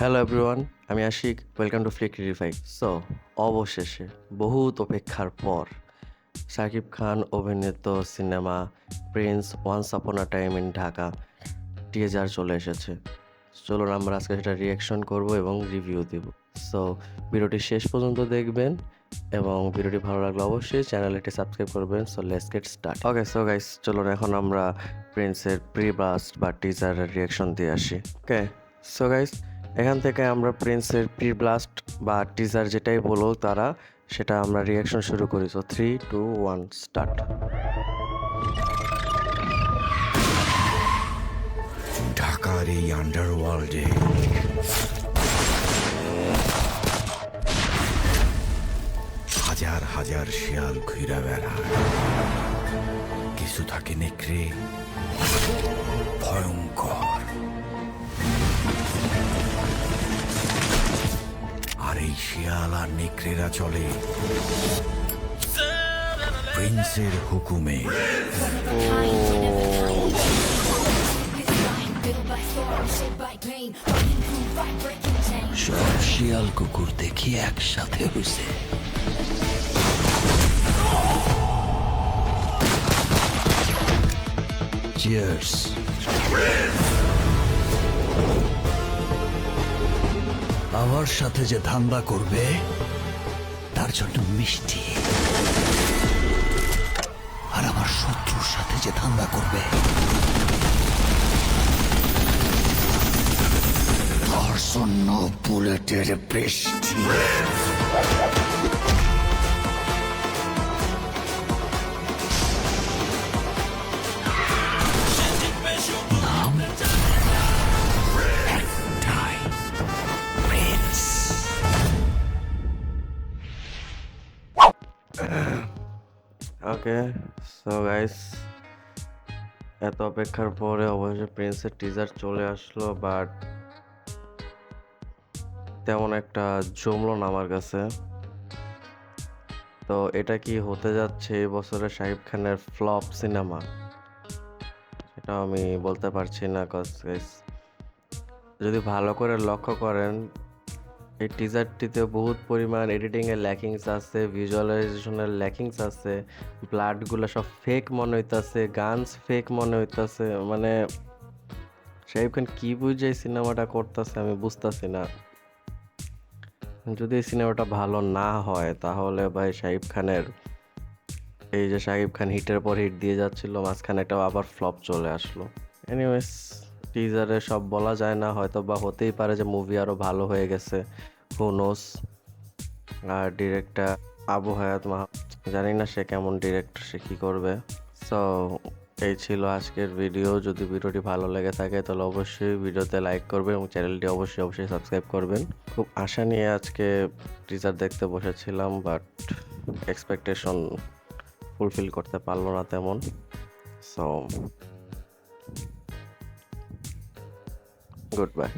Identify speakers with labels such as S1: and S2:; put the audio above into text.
S1: Hello everyone, আমি Ashik. Welcome to flick revive. So অবশেষে বহুত অপেক্ষার পর শাকিব খান অভিনীত cinema prince once upon a time in Dhaka teaser চলে এসেছে। চলুন আমরা আজকে সেটা রিয়াকশন করব এবং রিভিউ দেব। সো ভিডিওটি শেষ পর্যন্ত দেখবেন এবং ভিডিওটি ভালো লাগলে অবশ্যই চ্যানেলটি সাবস্ক্রাইব করবেন। So let's get start. Okay so guys, চলুন এখন আমরা প্রিন্সের প্রি ব্লাস্ট বা টিজারের রিয়াকশন দিয়ে আসি। ওকে সো গাইস, এখান থেকে আমরা প্রিন্সের প্রি ব্লাস্ট বা টিজার যেটাই বলো তারা, সেটা আমরা রিয়াকশন শুরু করি। So 3, 2, 1 start.
S2: ঢাকার এই আন্ডারওয়ার্ল্ডে হাজার হাজার শিয়াল ঘুরা বেড়ায়। কিছু থাকে নেকড়ে, ভয়ঙ্কর। আর এই শিয়াল আর নেকড়েরা চলে প্রিন্সের হুকুমে। সব শিয়াল কুকুর দেখি একসাথে হয়েছে। চিয়ার্স। আমার সাথে যে ধান্দা করবে তার জন্য মিষ্টি, আর আমার শত্রুর সাথে যে ধান্দা করবে তার জন্য বুলেটের বৃষ্টি। নাম একটাই, প্রিন্স।
S1: ওকে সো গাইস, এত অপেক্ষার পরে অবশ্যই প্রিন্সের টিজার চলে আসলো, বাট তেমন একটা জমলো না আমার কাছে। তো এটা কি হতে যাচ্ছে এই বছরের শাকিব খানের ফ্লপ সিনেমা, সেটা আমি বলতে পারছি না। কজ গাইস, যদি ভালো করে লক্ষ্য করেন এই টিজারটিতে বহুত পরিমাণ এডিটিংয়ের ল্যাকিংস আছে, ভিজুয়ালাইজেশনের ল্যাকিংস আছে, ব্লাডগুলো সব ফেক মনে হইতাছে, গানস ফেক মনে হইতাছে। মানে শাকিব খান কী বুঝে এই সিনেমাটা করতেছে আমি বুঝতেছি না। যদি এই সিনেমাটা ভালো না হয় তাহলে ভাই শাকিব খানের, এই যে শাকিব খান হিটের পর হিট দিয়ে যাচ্ছিল, মাঝখানে এটাও আবার ফ্লপ চলে আসলো। এনিওয়েজ, টিজারে সব বলা যায় না, হয়তো বা হতেই পারে যে মুভি আরও ভালো হয়ে গেছে, হু নোস। আর ডিরেক্টর আবু হায়াত মাহা, জানি না সে কেমন ডিরেক্টর, সে কী করবে। সো এই ছিল আজকের ভিডিও। যদি ভিডিওটি ভালো লেগে থাকে তাহলে অবশ্যই ভিডিওতে লাইক করবেন এবং চ্যানেলটি অবশ্যই সাবস্ক্রাইব করবেন। খুব আশা নিয়ে আজকে টিজার দেখতে বসেছিলাম, বাট এক্সপেকটেশন ফুলফিল করতে পারলো না তেমন। So good bye.